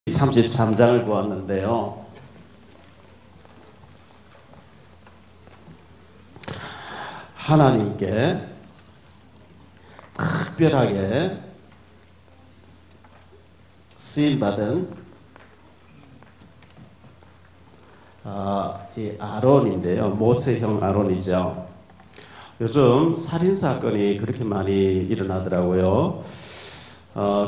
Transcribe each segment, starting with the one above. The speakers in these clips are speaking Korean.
33장을 보았는데요. 하나님께 특별하게 쓰임받은 이 아론인데요. 모세형 아론이죠. 요즘 살인사건이 그렇게 많이 일어나더라고요.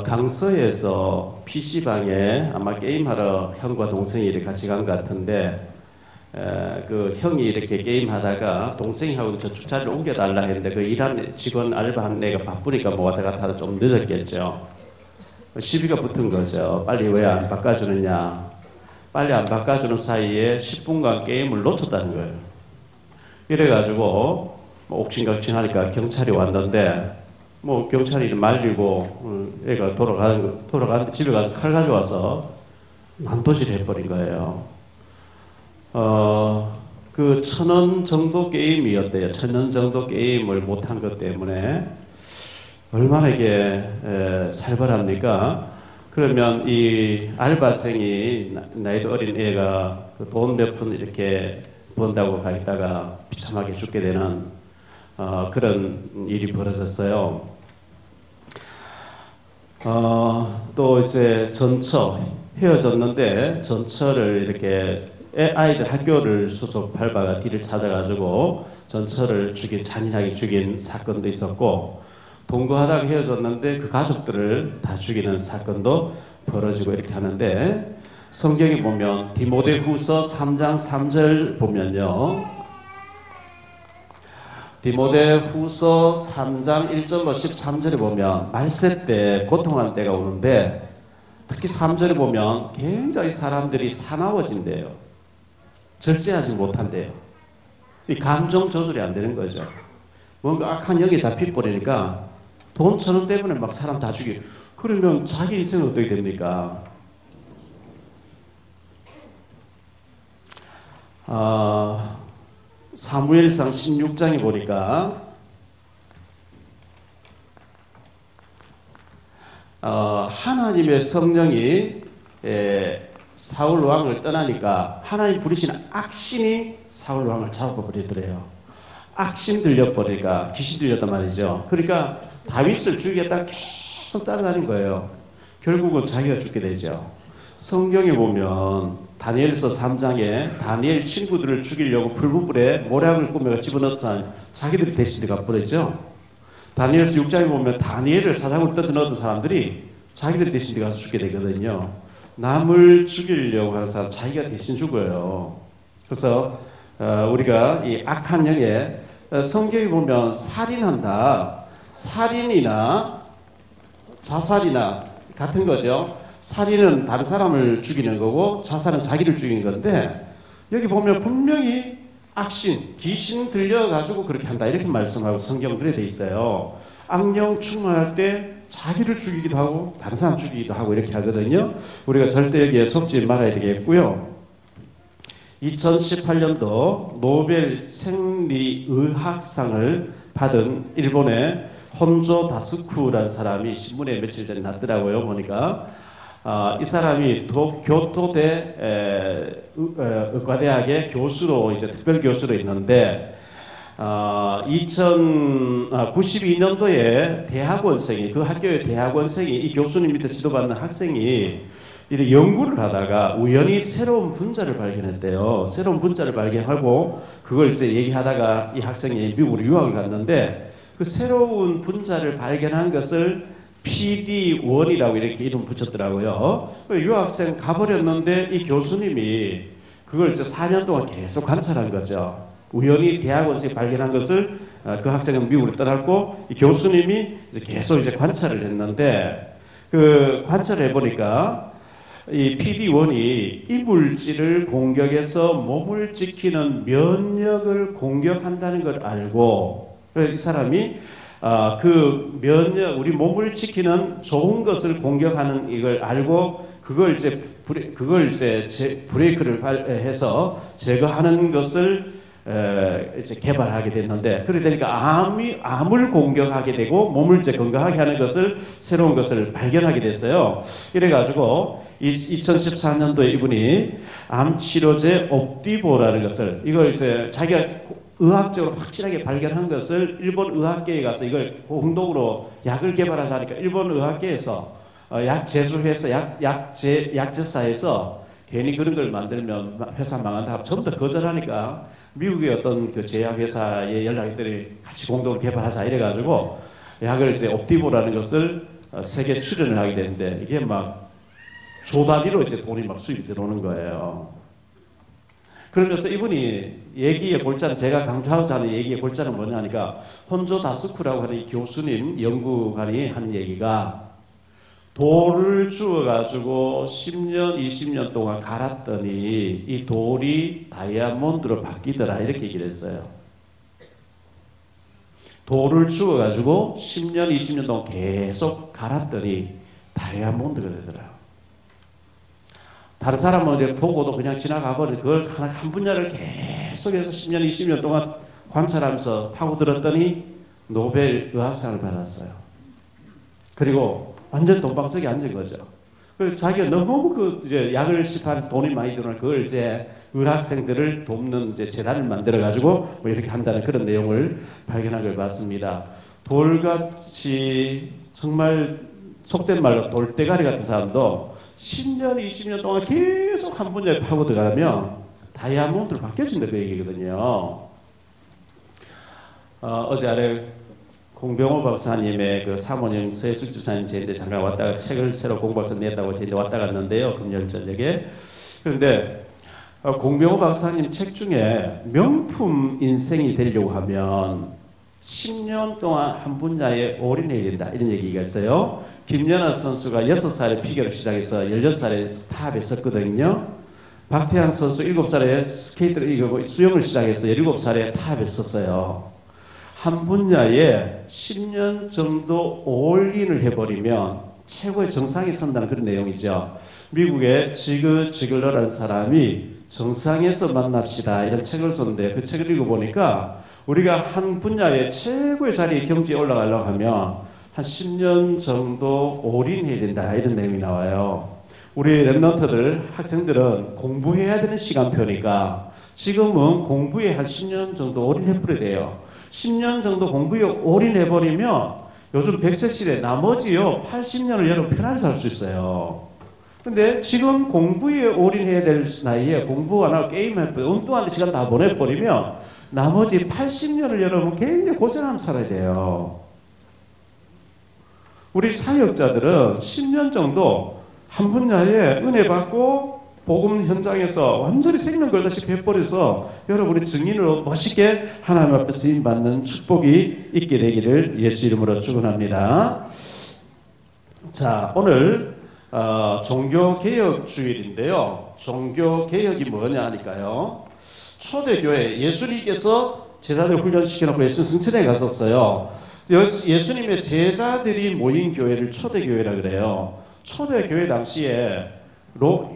강서에서 PC방에 아마 게임하러 형과 동생이 이렇게 같이 간 것 같은데, 그 형이 이렇게 게임하다가 동생하고 저 주차를 옮겨달라 했는데, 그 일하는 직원 알바한 애가 바쁘니까 뭐 왔다 갔다 하다 좀 늦었겠죠. 시비가 붙은 거죠. 빨리 왜 안 바꿔주느냐. 빨리 안 바꿔주는 사이에 10분간 게임을 놓쳤다는 거예요. 이래가지고 뭐 옥신각신하니까 경찰이 왔는데, 뭐 경찰이 말리고 애가 돌아가는데 집에 가서 칼 가져와서 난도질 해버린 거예요. 그 1,000원 정도 게임이었대요. 1,000원 정도 게임을 못한 것 때문에 얼마나 이게 살벌합니까? 그러면 이 알바생이 나이도 어린 애가 돈 몇 푼 이렇게 번다고 가있다가 비참하게 죽게 되는 그런 일이 벌어졌어요. 또 이제 전처 헤어졌는데 전처를 이렇게 아이들 학교를 수속 발바가 뒤를 찾아가지고 전처를 잔인하게 죽인 사건도 있었고, 동거하다가 헤어졌는데 그 가족들을 다 죽이는 사건도 벌어지고 이렇게 하는데, 성경에 보면 디모데후서 3장 3절 보면요, 디모데후서 3장 1절로 13절에 보면 말세 때 고통하는 때가 오는데, 특히 3절에 보면 굉장히 사람들이 사나워진대요. 절제하지 못한대요. 이 감정 조절이 안 되는 거죠. 뭔가 악한 영에 잡혀버리니까 돈 1,000원 때문에 막 사람 다 죽이고, 그러면 자기 인생은 어떻게 됩니까? 사무엘상 16장에 보니까 하나님의 성령이 사울 왕을 떠나니까 하나님 부르신 악신이 사울 왕을 잡아버리더래요. 악신 들려버리니까 귀신 들렸단 말이죠. 그러니까 다윗을 죽이겠다 계속 따라다닌 거예요. 결국은 자기가 죽게 되죠. 성경에 보면 다니엘서 3장에 다니엘 친구들을 죽이려고 풀무불에 모략을 꾸며서 집어넣던 사람, 자기들이 대신에 가버리죠. 다니엘서 6장에 보면 다니엘을 사장으로 뜯어넣었던 사람들이 자기들 대신에 가서 죽게 되거든요. 남을 죽이려고 하는 사람 자기가 대신 죽어요. 그래서 우리가 이 악한 영에, 성경에 보면 살인한다, 살인이나 자살이나 같은 거죠. 살인은 다른 사람을 죽이는 거고 자살은 자기를 죽이는 건데, 여기 보면 분명히 악신, 귀신 들려가지고 그렇게 한다 이렇게 말씀하고 성경은 그래 돼 있어요. 악령 충만할 때 자기를 죽이기도 하고 다른 사람 죽이기도 하고 이렇게 하거든요. 우리가 절대 여기에 속지 말아야 되겠고요. 2018년도 노벨 생리의학상을 받은 일본의 혼조 다스쿠라는 사람이 신문에 며칠 전에 났더라고요. 보니까 이 사람이 교토대 의과대학의 교수로, 이제 특별 교수로 있는데, 1992년도에 대학원생이, 그 학교의 대학원생이, 이 교수님 밑에 지도받는 학생이 이렇게 연구를 하다가 우연히 새로운 분자를 발견했대요. 새로운 분자를 발견하고 그걸 이제 얘기하다가 이 학생이 미국으로 유학을 갔는데, 그 새로운 분자를 발견한 것을 PD1이라고 이렇게 이름 붙였더라고요. 유학생 가버렸는데 이 교수님이 그걸 이제 4년 동안 계속 관찰한 거죠. 우연히 대학원생이 발견한 것을 그 학생은 미국으로 떠났고, 이 교수님이 계속 이제 관찰을 했는데, 그 관찰을 해보니까 이 PD1이 이 물질을 공격해서 몸을 지키는 면역을 공격한다는 걸 알고, 이 사람이 그 면역, 우리 몸을 지키는 좋은 것을 공격하는 이걸 알고 그걸 이제 브레이크를 해서 제거하는 것을 이제 개발하게 됐는데, 그러니까 암을 공격하게 되고 몸을 이제 건강하게 하는 것을, 새로운 것을 발견하게 됐어요. 이래가지고 2014년도에 이분이 암 치료제 옵디보라는 것을, 이걸 이제 자기가 의학적으로 확실하게 발견한 것을 일본 의학계에 가서 이걸 공동으로 약을 개발하자니까 일본 의학계에서 약 제조회사, 약제사에서 괜히 그런 걸 만들면 회사 망한다 하고 전부 다 거절하니까 미국의 어떤 그 제약회사에 연락했더니 같이 공동으로 개발하자 이래가지고 약을 이제 옵디보라는 것을 세계 출연을 하게 되는데, 이게 막 조 단위로 이제 돈이 막 수입이 들어오는 거예요. 그러면서 이분이 얘기의 골자는, 제가 강조하고자 하는 얘기의 골자는 뭐냐니까, 혼조 다스쿠라고 하는 교수님, 연구관이 하는 얘기가, 돌을 주워가지고 10년, 20년 동안 갈았더니 이 돌이 다이아몬드로 바뀌더라, 이렇게 얘기를 했어요. 돌을 주워가지고 10년, 20년 동안 계속 갈았더니 다이아몬드가 되더라. 다른 사람은 보고도 그냥 지나가버리고 그걸 한 분야를 계속해서 10년, 20년 동안 관찰하면서 파고들었더니 노벨 의학상을 받았어요. 그리고 완전 돈방석에 앉은 거죠. 그래서 자기가 너무 이제 약을 시판해서 돈이 많이 들어오는 그걸 이제 의학생들을 돕는 이제 재단을 만들어가지고 뭐 이렇게 한다는 그런 내용을 발견한 걸 봤습니다. 돌같이 정말 속된 말로 돌대가리 같은 사람도 10년, 20년 동안 계속 한 분야에 파고 들어가면 다이아몬드로 바뀌어진다, 그 얘기거든요. 어제 아래 공병호 박사님의 그 사모님 서혜숙 주사님 제인데 잠깐 왔다가 책을 새로 공부해서 냈다고 제인데 왔다 갔는데요, 금요일 저녁에. 그런데 공병호 박사님 책 중에 명품 인생이 되려고 하면 10년 동안 한 분야에 올인해야 된다, 이런 얘기가 있어요. 김연아 선수가 6살에 피겨를 시작해서 16살에 탑에 섰거든요. 박태환 선수 7살에 스케이트를 이기고 수영을 시작해서 17살에 탑에 섰어요. 한 분야에 10년 정도 올인을 해버리면 최고의 정상에 선다는 그런 내용이죠. 미국의 지그 지글러라는 사람이 정상에서 만납시다, 이런 책을 썼는데, 그 책을 읽어보니까 우리가 한 분야의 최고의 자리에 경지에 올라가려고 하면 한 10년 정도 올인해야 된다, 이런 내용이 나와요. 우리 랩런트들, 학생들은 공부해야 되는 시간표니까 지금은 공부에 한 10년 정도 올인해버려야 돼요. 10년 정도 공부에 올인해버리면 요즘 100세 시대 나머지요 80년을 여러분 편하게 살 수 있어요. 근데 지금 공부에 올인해야 될 나이에 공부 안 하고 게임할 때 엉뚱한 시간 다 보내버리면 나머지 80년을 여러분 굉장히 고생하면서 살아야 돼요. 우리 사역자들은 10년 정도 한 분야에 은혜 받고 복음 현장에서 완전히 생명 걸다시피 해버려서 여러분이 증인으로 멋있게 하나님 앞에 쓰임받는 축복이 있게 되기를 예수 이름으로 축원합니다. 자, 오늘 종교개혁 주일인데요. 종교개혁이 뭐냐 하니까요, 초대교회, 예수님께서 제자들 훈련시켜놓고 예수님 승천에 갔었어요. 예수님의 제자들이 모인 교회를 초대교회라 그래요. 초대교회 당시에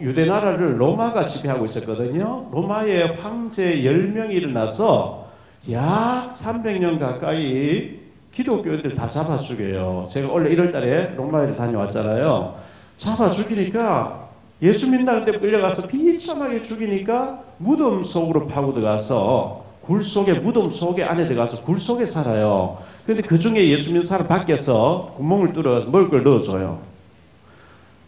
유대 나라를 로마가 지배하고 있었거든요. 로마의 황제 10명이 일어나서 약 300년 가까이 기독교인들 다 잡아 죽여요. 제가 원래 1월 달에 로마에 다녀왔잖아요. 잡아 죽이니까 예수 믿는다는 데 끌려가서 비참하게 죽이니까 무덤 속으로 파고 들어가서 굴 속에, 무덤 속에 안에 들어가서 굴 속에 살아요. 근데 그 중에 예수 믿는 사람 밖에서 구멍을 뚫어 먹을 걸 넣어줘요.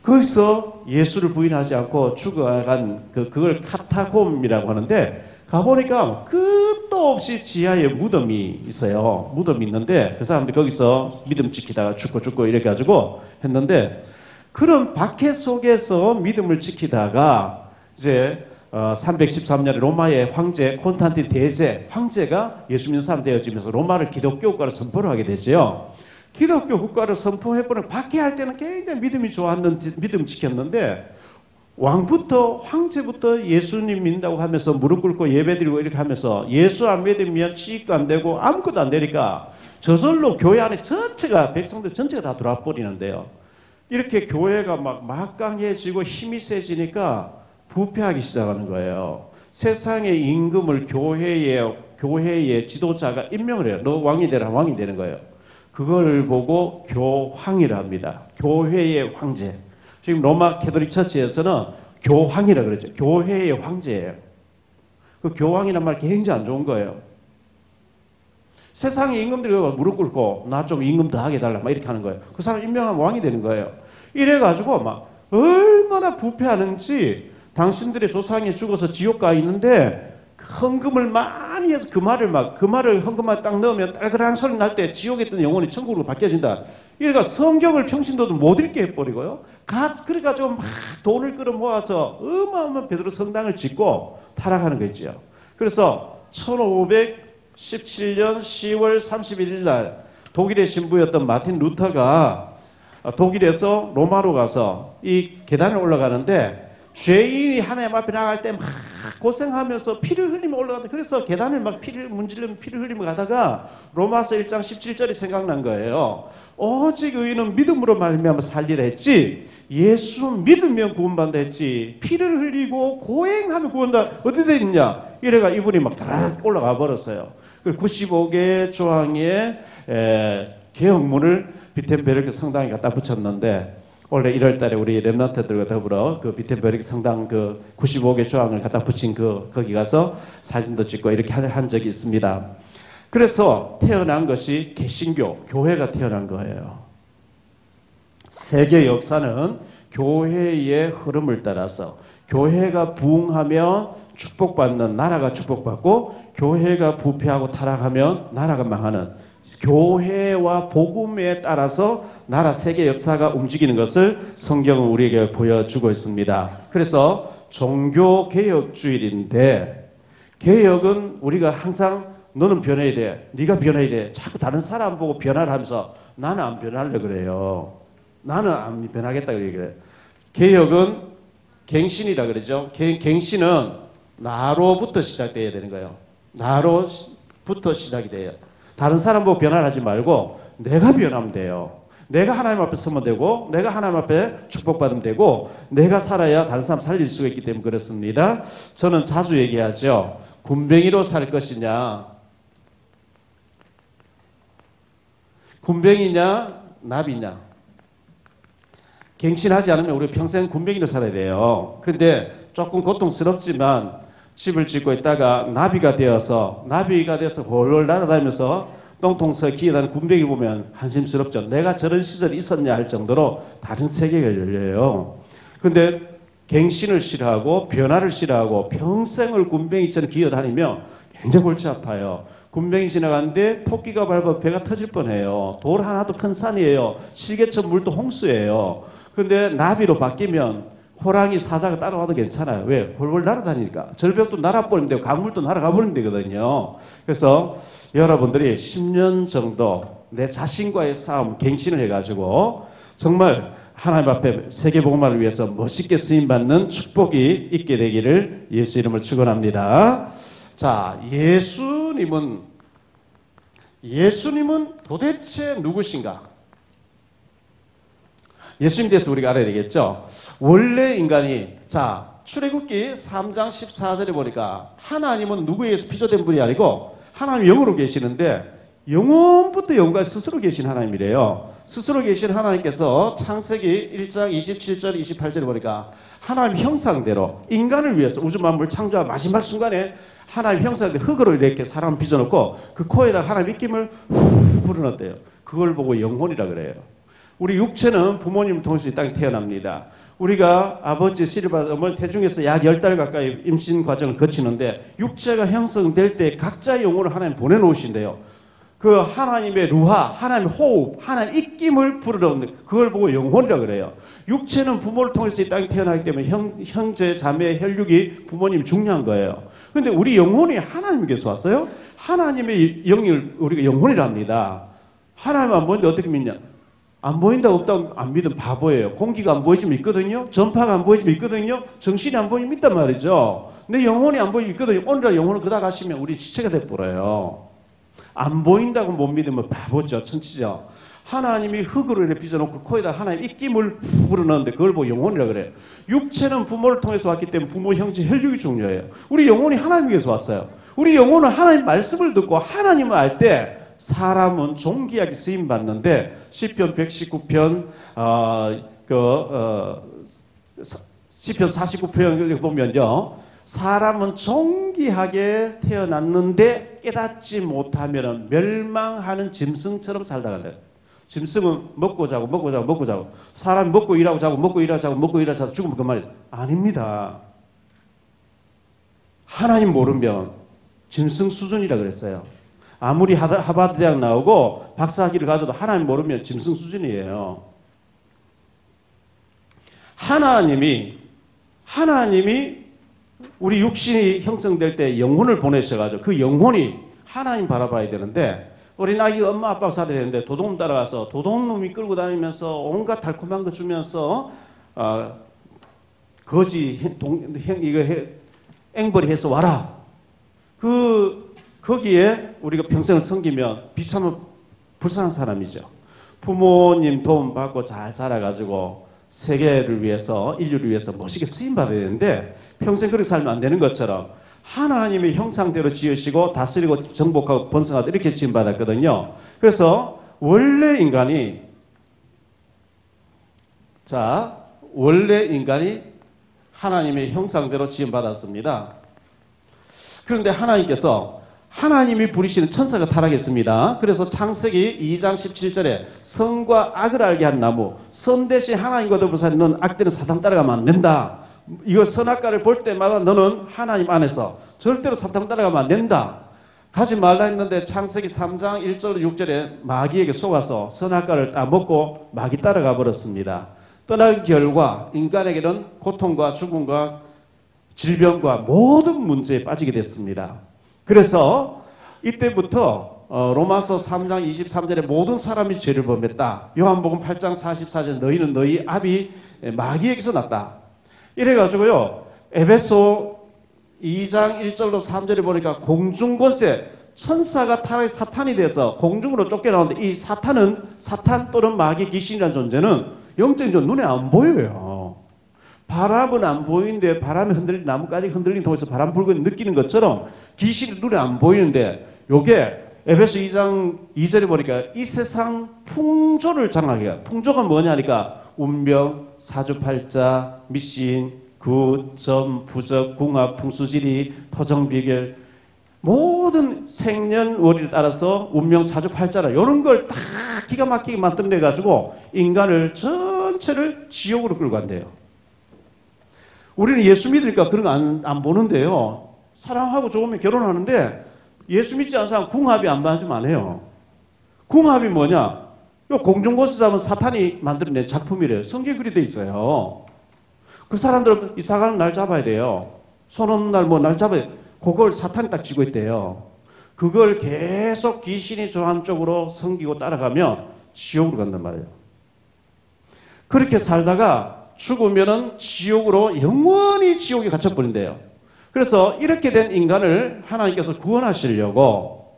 거기서 예수를 부인하지 않고 죽어간 그걸 카타콤이라고 하는데, 가보니까 끝도 없이 지하에 무덤이 있어요. 무덤이 있는데 그 사람들이 거기서 믿음 지키다가 죽고 이렇게 가지고 했는데, 그런 박해 속에서 믿음을 지키다가 이제 313년에 로마의 황제 콘스탄틴 대제 황제가 예수 믿는 사람 되어지면서 로마를 기독교 국가로 선포를 하게 되죠. 기독교 국가를 선포해버리면 박해할 때는 굉장히 믿음이 좋았는데 믿음 지켰는데, 왕부터 황제부터 예수님 믿는다고 하면서 무릎 꿇고 예배드리고 이렇게 하면서 예수 안 믿으면 취직도 안 되고 아무것도 안 되니까 저절로 교회 안에 전체가, 백성들 전체가 다 들어와 버리는데요. 이렇게 교회가 막 막강해지고 힘이 세지니까 부패하기 시작하는 거예요. 세상의 임금을 교회의 지도자가 임명을 해요. 너 왕이 되라, 왕이 되는 거예요. 그걸 보고 교황이라 합니다. 교회의 황제. 지금 로마 캐톨릭 처치에서는 교황이라 그러죠. 교회의 황제예요. 그 교황이란 말 굉장히 안 좋은 거예요. 세상의 임금들이 무릎 꿇고 나 좀 임금 더 하게 해달라 막 이렇게 하는 거예요. 그 사람 임명하면 왕이 되는 거예요. 이래가지고 막 얼마나 부패하는지 당신들의 조상이 죽어서 지옥 가 있는데 헌금을 많이 해서 그 말을 헌금만 딱 넣으면 딸그랑 소리 날 때 지옥에 있던 영혼이 천국으로 바뀌어진다. 이래가 성경을 평신도도 못 읽게 해버리고요. 그래가지고 막 돈을 끌어 모아서 어마어마한 베드로 성당을 짓고 타락하는 거 있죠. 그래서 1517년 10월 31일 날 독일의 신부였던 마틴 루터가 독일에서 로마로 가서 이 계단을 올라가는데 죄인이 하나님 앞에 나갈 때 막 고생하면서 피를 흘리며 올라가다. 그래서 계단을 막 문지르며 피를 흘리며 가다가 로마서 1장 17절이 생각난 거예요. 오직 의인은 믿음으로 말미암아 살리라 했지 예수 믿으면 구원받는다 했지 피를 흘리고 고행하면 구원받는다 어디 돼 있냐. 이래가 이분이 막 다락 올라가 버렸어요. 95개 조항의 개혁문을 비텐베르크 성당에 갖다 붙였는데 원래 1월 달에 우리 렘넌트들과 더불어 그 비텐베르크 성당 그 95개 조항을 갖다 붙인 거기 가서 사진도 찍고 이렇게 한 적이 있습니다. 그래서 태어난 것이 개신교, 교회가 태어난 거예요. 세계 역사는 교회의 흐름을 따라서 교회가 부흥하면 축복받는 나라가 축복받고 교회가 부패하고 타락하면 나라가 망하는 교회와 복음에 따라서 나라 세계 역사가 움직이는 것을 성경은 우리에게 보여주고 있습니다. 그래서 종교개혁주일인데 개혁은 우리가 항상 너는 변해야 돼. 네가 변해야 돼. 자꾸 다른 사람 보고 변화를 하면서 나는 안 변하려고 그래요. 나는 안 변하겠다 그래요. 개혁은 갱신이라 그러죠. 갱신은 나로부터 시작돼야 되는 거예요. 나로부터 시작이 돼요. 다른 사람 보고 변화를 하지 말고 내가 변하면 돼요. 내가 하나님 앞에 서면 되고 내가 하나님 앞에 축복받으면 되고 내가 살아야 다른 사람 살릴 수가 있기 때문에 그렇습니다. 저는 자주 얘기하죠. 군뱅이로 살 것이냐 군뱅이냐 나비냐. 갱신하지 않으면 우리 평생 군뱅이로 살아야 돼요. 그런데 조금 고통스럽지만 집을 짓고 있다가 나비가 되어서 홀홀 날아다니면서 똥통서 기어다니는 군뱅이 보면 한심스럽죠. 내가 저런 시절이 있었냐 할 정도로 다른 세계가 열려요. 그런데 갱신을 싫어하고 변화를 싫어하고 평생을 군뱅이처럼 기어다니면 굉장히 골치 아파요. 군뱅이 지나가는데 토끼가 밟아 배가 터질 뻔해요. 돌 하나도 큰 산이에요. 시계처럼 물도 홍수예요. 그런데 나비로 바뀌면 호랑이 사자가 따라와도 괜찮아요. 왜? 홀홀 날아다니니까. 절벽도 날아버리면 되고 강물도 날아가 버리면 되거든요. 그래서 여러분들이 10년 정도 내 자신과의 싸움, 갱신을 해가지고 정말 하나님 앞에 세계복음화를 위해서 멋있게 쓰임받는 축복이 있게 되기를 예수 이름으로 축원합니다. 자, 예수님은 도대체 누구신가? 예수님 대해서 우리가 알아야 되겠죠. 원래 인간이 출애굽기 3장 14절에 보니까 하나님은 누구에게서 피조된 분이 아니고 하나님 영으로 계시는데 영원부터 영원까지 스스로 계신 하나님이래요. 스스로 계신 하나님께서 창세기 1장 27절 28절에 보니까 하나님 형상대로 인간을 위해서 우주 만물 창조한 마지막 순간에 하나님 형상대로 흙으로 이렇게 사람을 빚어놓고 그 코에다 하나님 입김을 후 불어넣었대요. 그걸 보고 영혼이라 그래요. 우리 육체는 부모님을 통해서 이 땅에 태어납니다. 우리가 아버지 씨를받아 어머니 태중에서 약 10달 가까이 임신 과정을 거치는데 육체가 형성될 때 각자의 영혼을 하나님 보내놓으신대요. 그 하나님의 루하, 하나님의 호흡, 하나님의 입김을 불어넣는 그걸 보고 영혼이라 그래요. 육체는 부모를 통해서 이 땅에 태어나기 때문에 형제, 자매, 혈육이 부모님이 중요한 거예요. 그런데 우리 영혼이 하나님께서 왔어요. 하나님의 영을 우리가 영혼이라 합니다. 하나님 안 보이는데 어떻게 믿냐? 안 보인다고 없다고 안 믿으면 바보예요. 공기가 안 보이지면 있거든요. 전파가 안 보이지면 있거든요. 정신이 안 보이면 있단 말이죠. 내 영혼이 안 보이면 있거든요. 오늘날 영혼을 그다 가시면 우리 시체가 돼버려요. 안 보인다고 못 믿으면 바보죠. 천치죠. 하나님이 흙으로 이렇게 빚어놓고 코에다 하나님 입김을 불어넣는데 그걸 보고 영혼이라 그래요. 육체는 부모를 통해서 왔기 때문에 부모, 형제, 혈육이 중요해요. 우리 영혼이 하나님께서 왔어요. 우리 영혼은 하나님 말씀을 듣고 하나님을 알 때 사람은 존귀하게 쓰임 받는데 시편 119편 시편 49편 보면요. 사람은 존귀하게 태어났는데 깨닫지 못하면 멸망하는 짐승처럼 살다가 돼요. 짐승은 먹고 자고 먹고 자고 먹고 자고 사람이 먹고 일하고 자고 먹고 일하고 자고 먹고 일하고 자고 죽으면 그만이에요. 아닙니다. 하나님 모르면 짐승 수준이라 그랬어요. 아무리 하버드 대학 나오고 박사학위를 가져도 하나님 모르면 짐승 수준이에요. 하나님이 우리 육신이 형성될 때 영혼을 보내셔가지고 그 영혼이 하나님 바라봐야 되는데 우리 아기 엄마 아빠가 살아야 되는데 도둑놈 따라가서 도둑놈이 끌고 다니면서 온갖 달콤한 거 주면서 거지 앵벌이 해서 와라. 거기에 우리가 평생을 섬기면 비참한 불쌍한 사람이죠. 부모님 도움 받고 잘 자라가지고 세계를 위해서 인류를 위해서 멋있게 쓰임 받아야 되는데 평생 그렇게 살면 안 되는 것처럼 하나님의 형상대로 지으시고 다스리고 정복하고 번성하다 이렇게 지음받았거든요. 그래서 원래 인간이 하나님의 형상대로 지음받았습니다. 그런데 하나님이 부리시는 천사가 타락했습니다. 그래서 창세기 2장 17절에 선과 악을 알게 한 나무, 선 대신 하나님과 더불어 사는 너는 악되는 사탄 따라가면 안 된다. 이거 선악과를 볼 때마다 너는 하나님 안에서 절대로 사탄 따라가면 안 된다. 가지 말라 했는데 창세기 3장 1절 6절에 마귀에게 속아서 선악과를 따먹고 마귀 따라가 버렸습니다. 떠난 결과 인간에게는 고통과 죽음과 질병과 모든 문제에 빠지게 됐습니다. 그래서 이때부터 로마서 3장 23절에 모든 사람이 죄를 범했다. 요한복음 8장 44절 너희는 너희 아비 마귀에게서 났다. 이래가지고요. 에베소 2장 1절로 3절에 보니까 공중권세 천사가 타락해 사탄이 돼서 공중으로 쫓겨나오는데 이 사탄 또는 마귀 귀신이라는 존재는 영적인 눈에 안 보여요. 바람은 안 보이는데 바람에 흔들린 나뭇가지 흔들린 통해서 바람 불고 느끼는 것처럼 귀신이 눈에 안 보이는데 요게 에베소 2장 2절에 보니까 이 세상 풍조를 장악해요. 풍조가 뭐냐니까 운명, 사주팔자, 미신, 점, 부적, 궁합, 풍수지리, 토정비결 모든 생년월일에 따라서 운명, 사주팔자라 이런 걸 다 기가 막히게 만들어내가지고 인간을 전체를 지옥으로 끌고 간대요. 우리는 예수 믿으니까 그런 거 안 보는데요. 사랑하고 좋으면 결혼하는데 예수 믿지 않은 사람 궁합이 안 맞으면 안 해요. 궁합이 뭐냐? 공중고스 잡은 사탄이 만들어낸 작품이래요. 성경에 그리 돼 있어요. 그 사람들은 이사 가는 날 잡아야 돼요. 손 없는 날 날 잡아야 돼요. 그걸 사탄이 딱 쥐고 있대요. 그걸 계속 귀신이 좋아하는 쪽으로 섬기고 따라가면 지옥으로 간단 말이에요. 그렇게 살다가 죽으면은 지옥으로 영원히 지옥에 갇혀버린대요. 그래서 이렇게 된 인간을 하나님께서 구원하시려고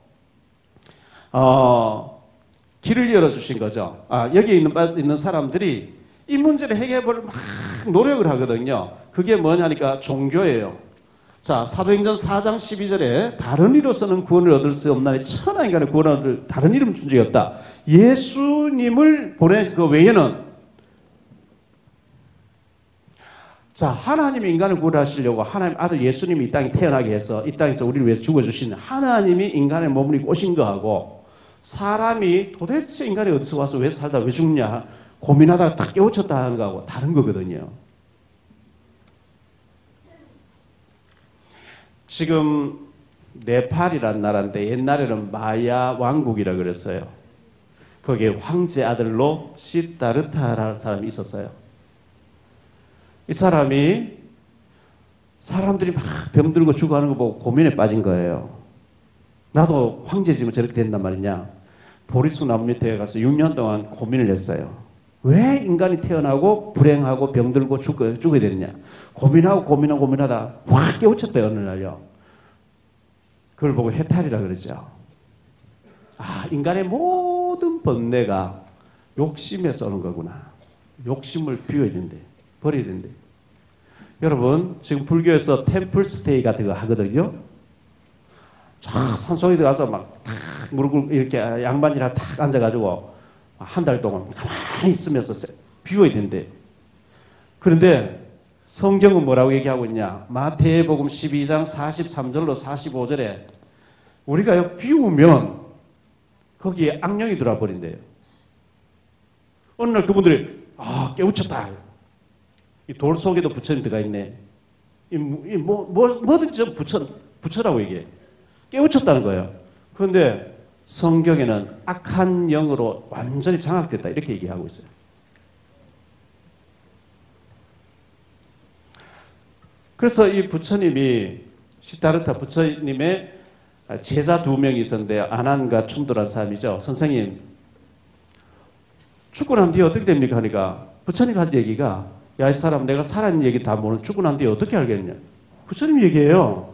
길을 열어주신 거죠. 여기 있는 사람들이 이 문제를 해결하려고 막 노력을 하거든요. 그게 뭐냐니까 종교예요. 자, 사도행전 4장 12절에 다른 이로서는 구원을 얻을 수 없나니 천하 인간의 구원을 얻을 다른 이름 준 적이 없다. 예수님을 보낸 그 외에는 하나님이 인간을 구원하시려고 하나님 아들 예수님이 이 땅에 태어나게 해서 이 땅에서 우리를 위해서 죽어주신 하나님이 인간의 몸을 입고 오신 거하고 사람이 도대체 인간이 어디서 와서 왜 살다 왜 죽냐 고민하다가 딱 깨우쳤다 하는 거하고 다른 거거든요. 지금 네팔이라는 나라인데 옛날에는 마야 왕국이라고 그랬어요. 거기에 황제 아들로 시다르타라는 사람이 있었어요. 이 사람이 사람들이 막 병들고 죽어가는 거 보고 고민에 빠진 거예요. 나도 황제지면 저렇게 된단 말이냐. 보리수 나무 밑에 가서 6년 동안 고민을 했어요. 왜 인간이 태어나고 불행하고 병들고 죽어야 되느냐. 고민하다 확 깨우쳤대요. 어느 날요. 그걸 보고 해탈이라 그러죠. 인간의 모든 번뇌가 욕심에서 오는 거구나. 욕심을 비워야 된대. 버려야 된대. 여러분, 지금 불교에서 템플스테이 같은 거 하거든요. 쫙 산속에 들어가서 막 무릎 이렇게 양반이랑 탁 앉아가지고 한 달 동안 가만히 있으면서 비워야 된대. 그런데 성경은 뭐라고 얘기하고 있냐? 마태복음 12장 43절로 45절에 우리가 비우면 거기에 악령이 들어와 버린대요. 어느 날 그분들이 깨우쳤다. 이 돌 속에도 부처님 들어가 있네. 뭐든지 부처라고 얘기해. 깨우쳤다는 거예요. 그런데 성경에는 악한 영으로 완전히 장악됐다. 이렇게 얘기하고 있어요. 그래서 이 부처님이 시타르타 부처님의 제자 2명이 있었는데 아난과 춤도라는 사람이죠. 선생님, 죽고 난 뒤에 어떻게 됩니까? 하니까 부처님 한 얘기가 야, 이 사람 내가 살아있는 얘기 다 모르는 죽고 난 뒤에 어떻게 알겠냐? 부처님 얘기해요.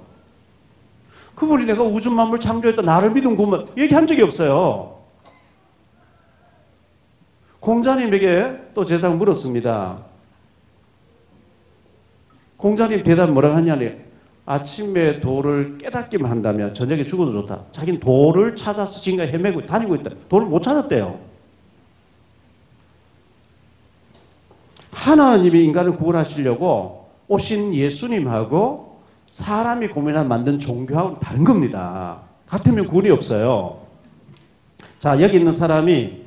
그분이 내가 우주 만물 창조했다 나를 믿은 구면 얘기한 적이 없어요. 공자님에게 또 제자가 물었습니다. 공자님 대답 뭐라고 하냐니 아침에 도를 깨닫기만 한다면 저녁에 죽어도 좋다. 자기는 도를 찾아서 지금까지 헤매고 다니고 있다. 도를 못 찾았대요. 하나님이 인간을 구원하시려고 오신 예수님하고 사람이 고민한 만든 종교하고는 다른 겁니다. 같으면 구원이 없어요. 자, 여기 있는 사람이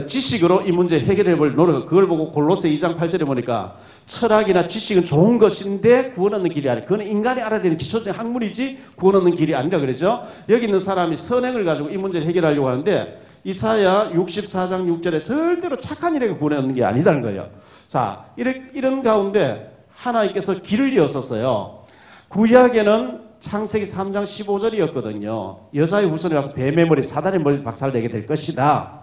지식으로 이 문제 해결해 볼 노력, 그걸 보고 골로새 2장 8절에 보니까 철학이나 지식은 좋은 것인데 구원 얻는 길이 아니라 그건 인간이 알아야 되는 기초적인 학문이지 구원 얻는 길이 아니라 그러죠. 여기 있는 사람이 선행을 가지고 이 문제를 해결하려고 하는데 이사야 64장 6절에 절대로 착한 일에게 구원 얻는 게 아니다는 거예요. 자, 이런 가운데 하나님께서 길을 여셨어요. 구약에는 창세기 3장 15절이었거든요. 여자의 후손에 가서 뱀의 머리, 사단의 머리 박살내게 될 것이다.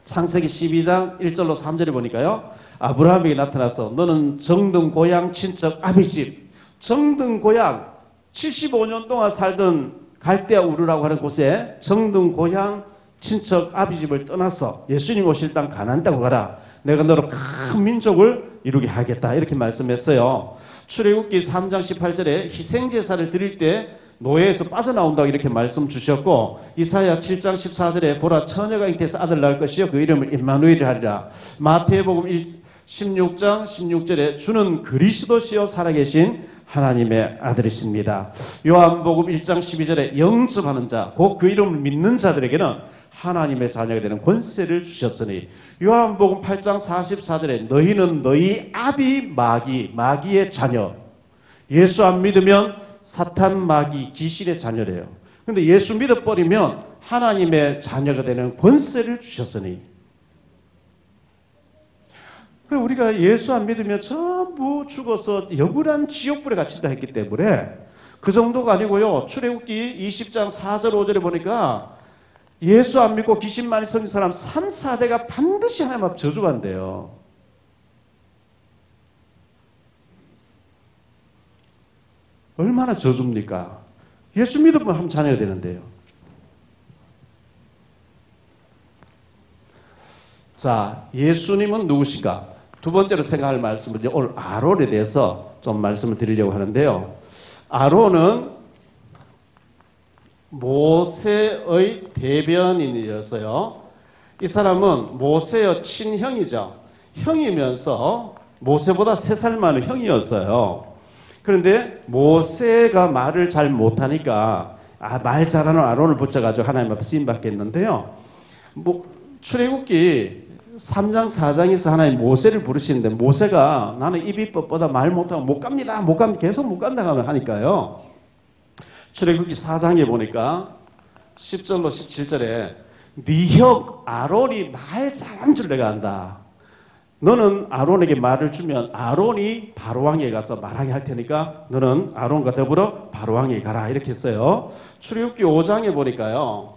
창세기 12장 1절로 3절에 보니까요. 아브라함에게 나타나서 너는 정든 고향 친척 아비집, 정든 고향 75년 동안 살던 갈대아 우르라고 하는 곳에 정든 고향 친척 아비집을 떠나서 예수님 오실 땅 가나안 땅으로 가라. 내가 너로 큰 민족을 이루게 하겠다. 이렇게 말씀했어요. 출애굽기 3장 18절에 희생제사를 드릴 때 노예에서 빠져나온다고 이렇게 말씀 주셨고 이사야 7장 14절에 보라 처녀가 잉태해서 아들 낳을 것이요 그 이름을 임마누엘이 하리라. 마태복음 16장 16절에 주는 그리스도시요 살아계신 하나님의 아들이십니다. 요한복음 1장 12절에 영접하는 자, 곧 그 이름을 믿는 자들에게는 하나님의 자녀가 되는 권세를 주셨으니 요한복음 8장 44절에 너희는 너희 아비 마귀의 자녀. 예수 안 믿으면 사탄 마귀 귀신의 자녀래요. 그런데 예수 믿어버리면 하나님의 자녀가 되는 권세를 주셨으니 그리고 우리가 예수 안 믿으면 전부 죽어서 영원한 지옥불에 갇힌다 했기 때문에 그 정도가 아니고요. 출애굽기 20장 4절 5절에 보니까 예수 안 믿고 귀신 많이 생긴 사람 3, 4대가 반드시 하나님 앞 저주한대요. 얼마나 저주입니까? 예수 믿으면 한 자녀가 되는데요. 자, 예수님은 누구신가? 두 번째로 생각할 말씀은 오늘 아론에 대해서 좀 말씀을 드리려고 하는데요. 아론은 모세의 대변인이었어요. 이 사람은 모세의 친형이죠. 형이면서 모세보다 3살 많은 형이었어요. 그런데 모세가 말을 잘 못하니까 말 잘하는 아론을 붙여가지고 하나님 앞에 쓰임받겠는데요. 출애굽기 3장 4장에서 하나님 모세를 부르시는데 모세가 나는 입이법보다 말 못하고 못 갑니다. 계속 못 간다고 하니까요. 출애굽기 4장에 보니까 10절로 17절에 네 형 아론이 말 잘하는 줄 내가 안다. 너는 아론에게 말을 주면 아론이 바로왕에게 가서 말하게 할 테니까 너는 아론과 더불어 바로왕에게 가라. 이렇게 했어요. 출애굽기 5장에 보니까요.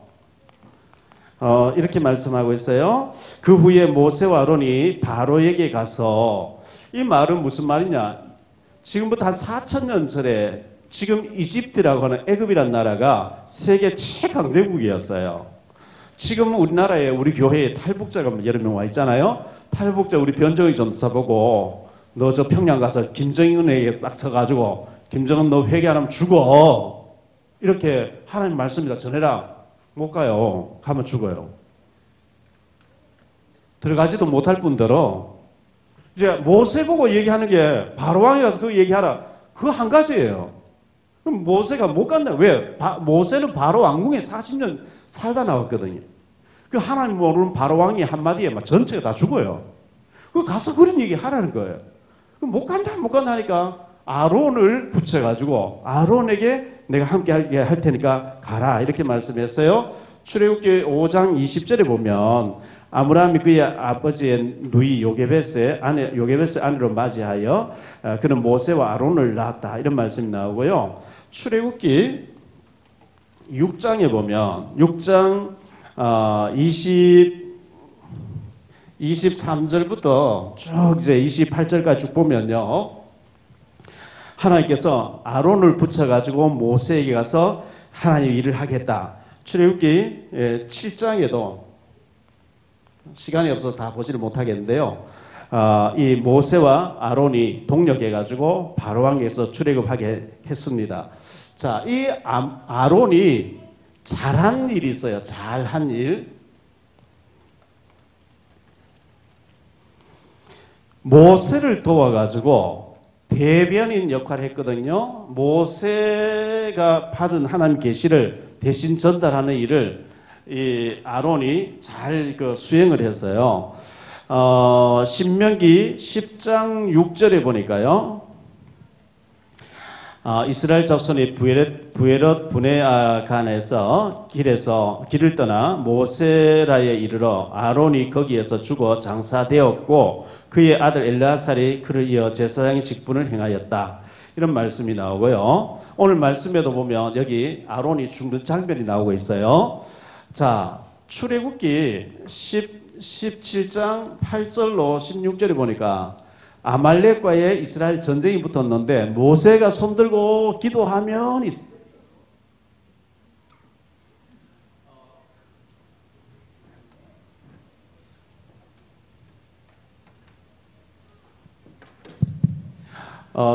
이렇게 말씀하고 있어요. 그 후에 모세와 아론이 바로에게 가서 이 말은 무슨 말이냐. 지금부터 한 4,000년 전에 지금 이집트라고 하는 애굽이라는 나라가 세계 최강대국이었어요. 지금 우리나라에 우리 교회에 탈북자가 여러 명 와 있잖아요. 탈북자 우리 변정희 전도사 보고 너 저 평양 가서 김정은에게 딱 서가지고 김정은 너 회개하면 죽어. 이렇게 하나님 말씀이다 전해라. 못 가요. 가면 죽어요. 들어가지도 못할 뿐더러 이제 모세 보고 얘기하는 게 바로왕에 가서 그 얘기하라. 그거 한 가지예요. 그럼 모세가 못 간다. 왜? 모세는 바로 왕궁에 40년 살다 나왔거든요. 그 하나님 모르는 바로왕이 한마디에 막 전체가 다 죽어요. 그 가서 그런 얘기 하라는 거예요. 그럼 못 간다 하니까 아론을 붙여가지고 아론에게 내가 함께 할 테니까 가라. 이렇게 말씀했어요. 출애굽기 5장 20절에 보면 아므람이 그의 아버지의 누이 요게벳의 아내로 맞이하여 그는 모세와 아론을 낳았다. 이런 말씀이 나오고요. 출애굽기 6장에 보면 6장 23절부터 쭉 이제 28절까지 쭉 보면요. 하나님께서 아론을 붙여가지고 모세에게 가서 하나님 일을 하겠다. 출애굽기 7장에도 시간이 없어서 다 보지를 못하겠는데요. 이 모세와 아론이 동력해가지고 바로왕에서 출애굽하게 했습니다. 자, 이 아론이 잘한 일이 있어요. 잘한 일. 모세를 도와가지고 대변인 역할을 했거든요. 모세가 받은 하나님 계시를 대신 전달하는 일을 이 아론이 잘 수행을 했어요. 신명기 10장 6절에 보니까요. 이스라엘 자손이 부에롯 브네아간에서 길을 떠나 모세라에 이르러 아론이 거기에서 죽어 장사되었고 그의 아들 엘르아살이 그를 이어 제사장의 직분을 행하였다. 이런 말씀이 나오고요. 오늘 말씀에도 보면 여기 아론이 죽는 장면이 나오고 있어요. 자, 출애굽기 17장 8절로 16절에 보니까 아말렉과의 이스라엘 전쟁이 붙었는데 모세가 손들고 기도하면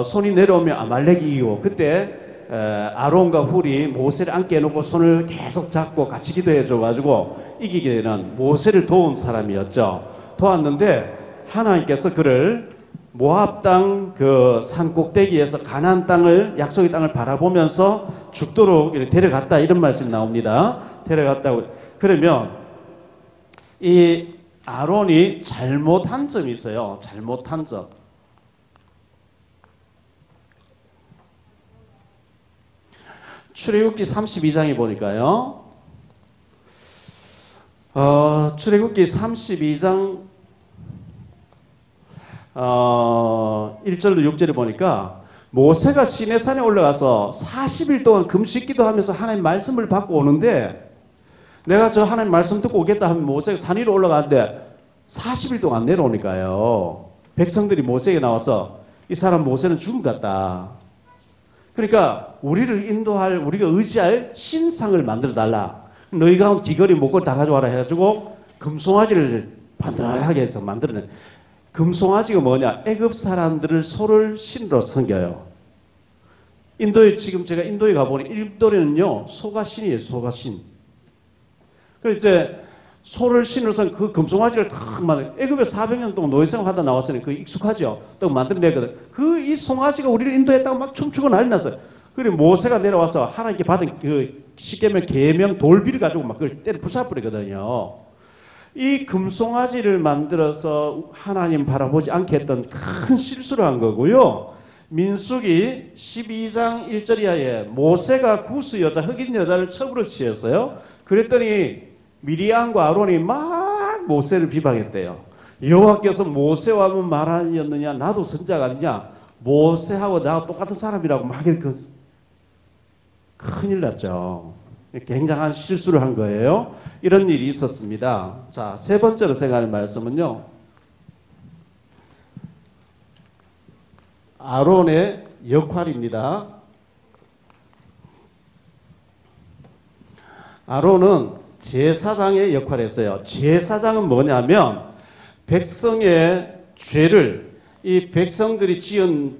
손이 내려오면 아말렉이 이기고 그때 아론과 훌이 모세를 앉게 해놓고 손을 계속 잡고 같이 기도해 줘가지고 이기게 되는 모세를 도운 사람이었죠. 도왔는데 하나님께서 그를 모압 땅 그 산 꼭대기에서 가나안 땅을 약속의 땅을 바라보면서 죽도록 데려갔다 이런 말씀이 나옵니다. 데려갔다고. 그러면 이 아론이 잘못한 점이 있어요. 잘못한 점. 출애굽기 32장에 보니까요. 출애굽기 32장 1절로 6절에 보니까 모세가 시내산에 올라가서 40일 동안 금식 기도하면서 하나님 말씀을 받고 오는데 내가 저 하나님 말씀 듣고 오겠다 하면 모세가 산 위로 올라가는데 40일 동안 내려오니까요. 백성들이 모세에게 나와서 이 사람 모세는 죽은 것 같다. 그러니까 우리를 인도할 우리가 의지할 신상을 만들어달라. 너희 가운데 귀걸이 목걸이 다 가져와라 해가지고 금송아지를 반듯하게 해서 만들어낸. 금송아지가 뭐냐? 애굽 사람들을 소를 신으로 섬겨요. 인도에 지금 제가 인도에 가보니 인도에는요 소가 신이에요. 소가 신. 그래서 이제 소를 신으로서 그 금송아지를 탁 만들. 애굽에 400년 동안 노예생활하다 나왔으니 그 익숙하죠. 또 만들어내거든. 이 송아지가 우리를 인도했다고 막 춤추고 난리 났어요. 그리고 모세가 내려와서 하나님께 받은 그 십계명 계명 돌비를 가지고 막 그걸 때려 부숴버리거든요. 이 금송아지를 만들어서 하나님 바라보지 않게 했던 큰 실수를 한 거고요. 민수기 12장 1절 이하에 모세가 구스 여자 흑인 여자를 첩으로 취했어요. 그랬더니 미리암과 아론이 막 모세를 비방했대요. 여호와께서 모세와 하면 말하였느냐 나도 선자가 아니냐 모세하고 나하고 똑같은 사람이라고 막 이렇게 큰일 났죠. 굉장한 실수를 한 거예요. 이런 일이 있었습니다. 자, 세 번째로 생각할 말씀은요. 아론의 역할입니다. 아론은 제사장의 역할을 했어요. 제사장은 뭐냐면 백성의 죄를, 이 백성들이 지은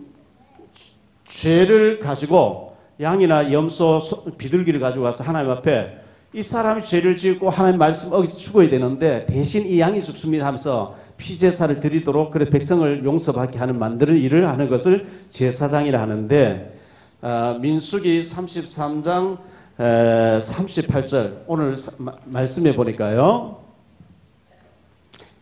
죄를 가지고 양이나 염소, 비둘기를 가지고 가서 하나님 앞에 이 사람이 죄를 지었고 하나님 말씀 어기서 죽어야 되는데 대신 이 양이 죽습니다 하면서 피제사를 드리도록 그래 백성을 용서받게 하는 만드는 일을 하는 것을 제사장이라 하는데, 민수기 33장 38절 오늘 말씀해 보니까요.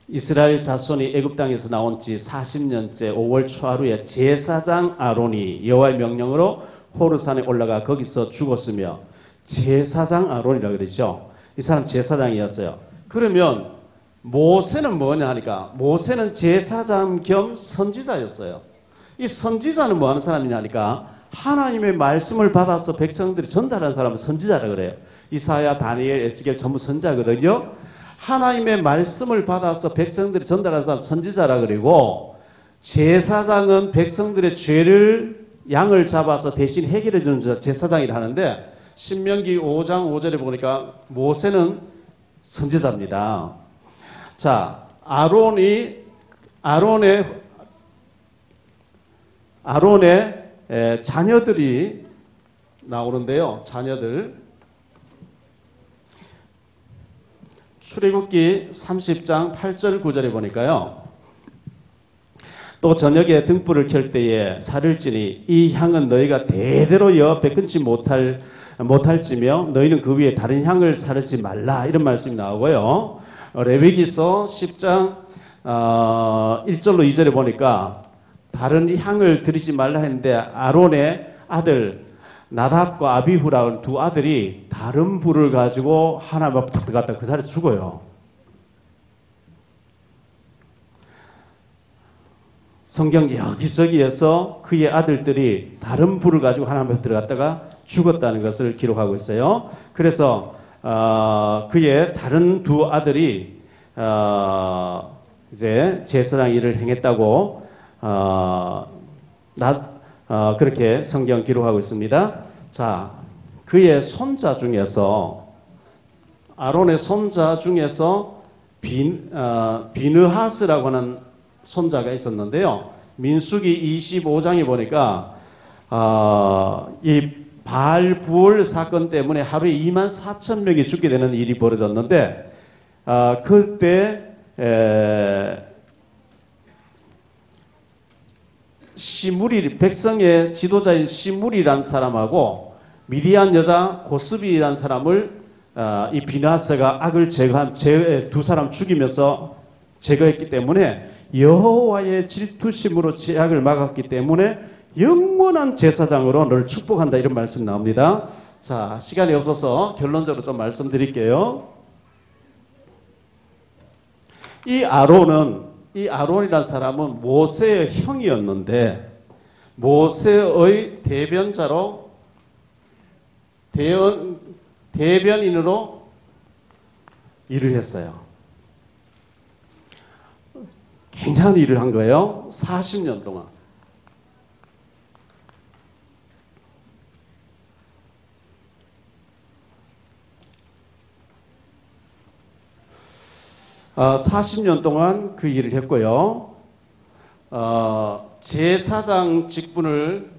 이스라엘 자손이 애굽 땅에서 나온 지 40년째 5월 초하루에 제사장 아론이 여호와의 명령으로 호르산에 올라가 거기서 죽었으며, 제사장 아론이라고 그러죠. 이 사람 제사장이었어요. 그러면 모세는 뭐냐 하니까 모세는 제사장 겸 선지자였어요. 이 선지자는 뭐 하는 사람이냐 하니까 하나님의 말씀을 받아서 백성들이 전달하는 사람은 선지자라 그래요. 이사야, 다니엘, 에스겔 전부 선지자거든요. 하나님의 말씀을 받아서 백성들이 전달하는 사람 선지자라 그리고, 제사장은 백성들의 죄를 양을 잡아서 대신 해결해 주는 제사장이라 하는데, 신명기 5장 5절에 보니까 모세는 선지자입니다. 자, 아론의 자녀들이 나오는데요. 자녀들. 출애굽기 30장 8절 9절에 보니까요. 또 저녁에 등불을 켤 때에 살을 찌니 이 향은 너희가 대대로 여호와 앞에 끊지 못할지며 너희는 그 위에 다른 향을 사르지 말라, 이런 말씀이 나오고요. 레위기서 10장 1절로 2절에 보니까 다른 향을 드리지 말라 했는데, 아론의 아들 나답과 아비후라는 두 아들이 다른 불을 가지고 하나님 앞에 들어갔다 그 자리에서 죽어요. 성경 여기저기에서 그의 아들들이 다른 불을 가지고 하나님 앞에 들어갔다가 죽었다는 것을 기록하고 있어요. 그래서 그의 다른 두 아들이 이제 제사장 일을 행했다고 그렇게 성경 기록하고 있습니다. 자, 그의 손자 중에서, 아론의 손자 중에서 비느하스라고 하는 손자가 있었는데요. 민수기 25장에 보니까 이 바알부올 사건 때문에 하루에 24,000명이 죽게 되는 일이 벌어졌는데, 그때 시므리, 백성의 지도자인 시므리라는 사람하고 미디안 여자 고스비라는 사람을 이 비느하스가 악을 제거한 두 사람 죽이면서 제거했기 때문에 여호와의 질투심으로 죄악을 막았기 때문에 영원한 제사장으로 너를 축복한다, 이런 말씀 나옵니다. 자, 시간이 없어서 결론적으로 좀 말씀드릴게요. 이 아론이라는 사람은 모세의 형이었는데 모세의 대변자로 대변인으로 일을 했어요. 굉장한 일을 한 거예요. 40년 동안. 어, 40년 동안 그 일을 했고요. 제사장 직분을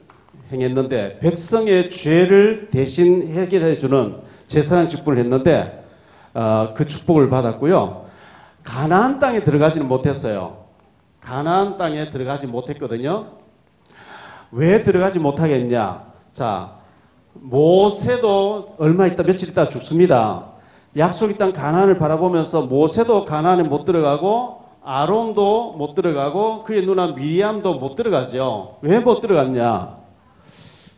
행했는데 백성의 죄를 대신 해결해 주는 제사장 직분을 했는데 그 축복을 받았고요. 가나안 땅에 들어가지는 못했어요. 가나안 땅에 들어가지 못했거든요. 왜 들어가지 못하겠냐? 자, 모세도 얼마 있다, 며칠 있다 죽습니다. 약속의 땅 가나안을 바라보면서 모세도 가나안에 못 들어가고 아론도 못 들어가고 그의 누나 미리암도 못 들어가죠. 왜 못 들어갔냐?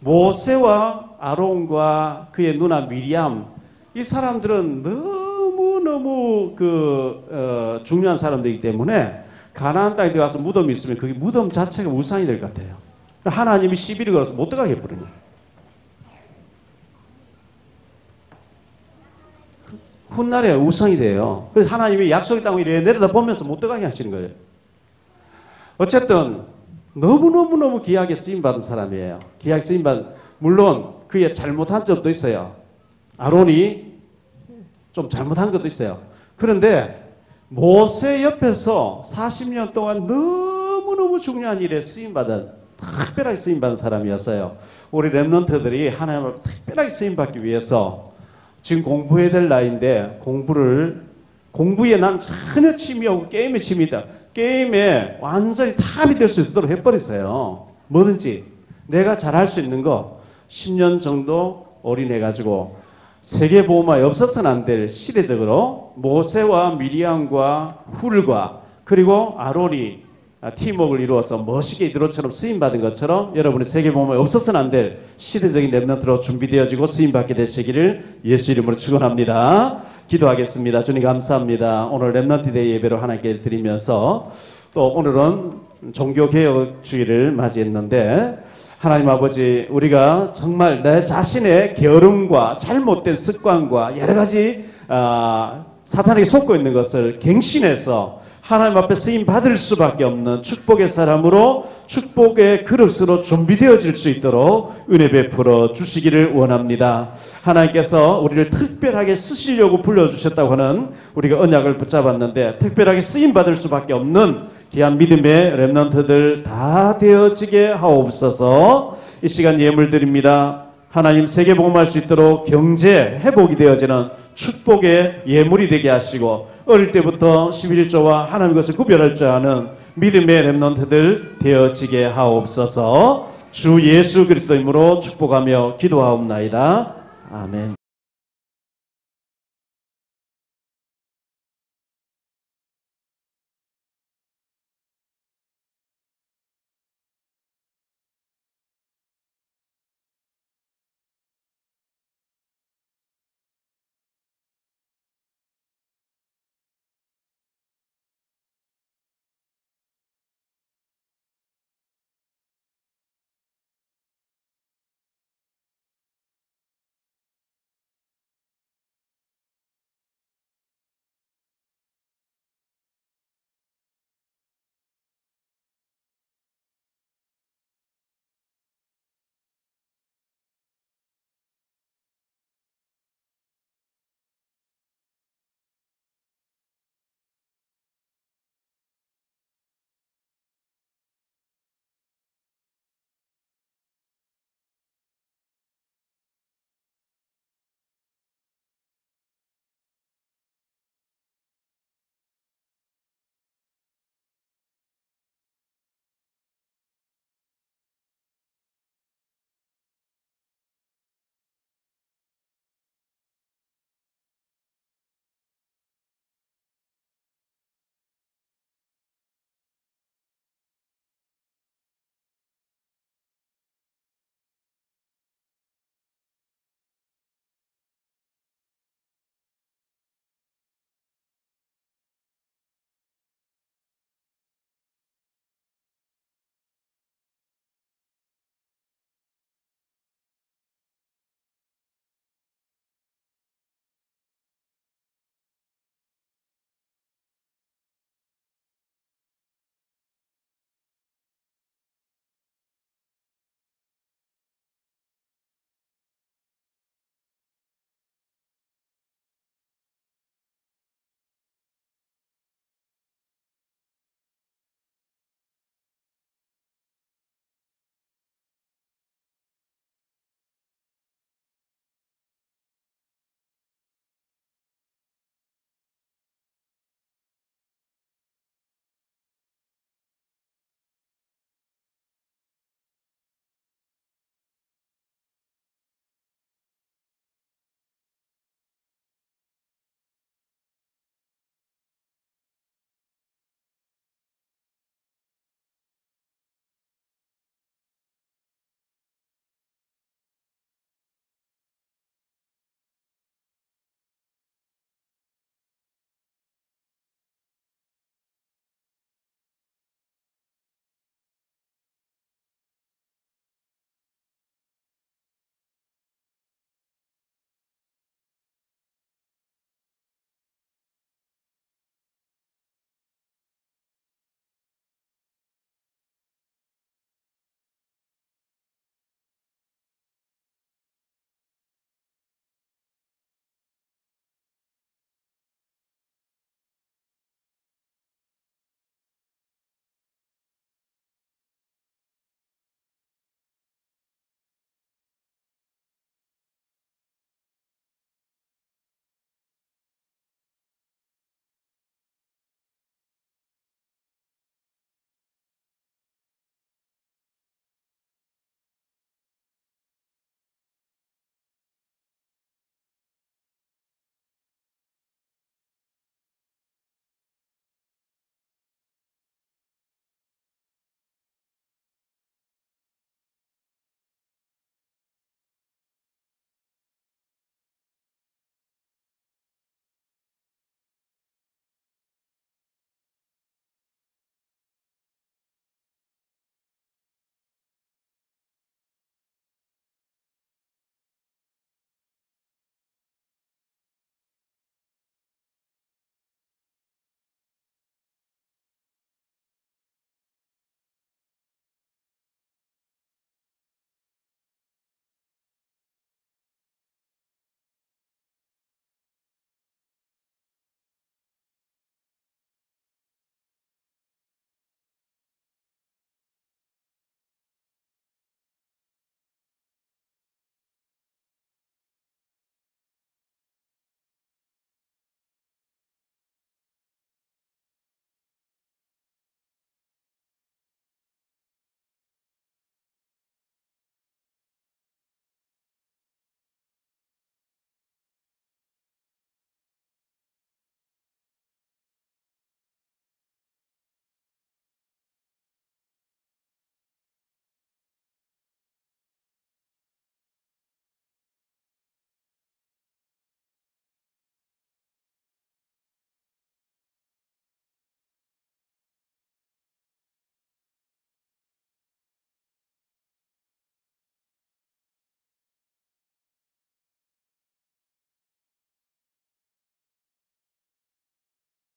모세와 아론과 그의 누나 미리암, 이 사람들은 너무너무 중요한 사람들이기 때문에 가나안 땅에 들어가서 무덤이 있으면 그게 무덤 자체가 우상이 될 것 같아요. 하나님이 시비를 걸어서 못 들어가게 해버려요. 훗날에 우상이 돼요. 그래서 하나님이 약속의 땅을 이렇게 내려다보면서 못 들어가게 하시는 거예요. 어쨌든 너무너무 귀하게 쓰임받은 사람이에요. 귀하게 쓰임받은, 물론 그의 잘못한 점도 있어요. 아론이 좀 잘못한 것도 있어요. 그런데 모세 옆에서 40년 동안 너무너무 중요한 일에 쓰임받은, 특별하게 쓰임받은 사람이었어요. 우리 렘넌트들이 하나님 앞에 특별하게 쓰임받기 위해서 지금 공부해야 될 나이인데 공부에 난 전혀 취미 없고 게임에 취미다. 게임에 완전히 탑이 될 수 있도록 해버렸어요. 뭐든지 내가 잘할 수 있는 거 10년 정도 올인해가지고 세계보험화에 없어서는 안 될 시대적으로 모세와 미리암과 훌과 그리고 아론이 팀워크를 이루어서 멋있게 이드로처럼 쓰임받은 것처럼 여러분의 세계보험화에 없어서는 안 될 시대적인 렘넌트로 준비되어지고 쓰임받게 되시기를 예수 이름으로 축원합니다. 기도하겠습니다. 주님 감사합니다. 오늘 렘넌트데이 예배로 하나님께 드리면서 또 오늘은 종교개혁주의를 맞이했는데 하나님 아버지, 우리가 정말 내 자신의 게으름과 잘못된 습관과 여러 가지 사탄에게 속고 있는 것을 갱신해서 하나님 앞에 쓰임 받을 수밖에 없는 축복의 사람으로, 축복의 그릇으로 준비되어질 수 있도록 은혜 베풀어 주시기를 원합니다. 하나님께서 우리를 특별하게 쓰시려고 불러주셨다고 하는 우리가 언약을 붙잡았는데 특별하게 쓰임 받을 수밖에 없는 귀한 믿음의 렘넌트들 다 되어지게 하옵소서. 이 시간 예물 드립니다. 하나님 세계복음할 수 있도록 경제 회복이 되어지는 축복의 예물이 되게 하시고 어릴 때부터 11조와 하나님 것을 구별할 줄 아는 믿음의 렘넌트들 되어지게 하옵소서. 주 예수 그리스도 이름으로 축복하며 기도하옵나이다. 아멘.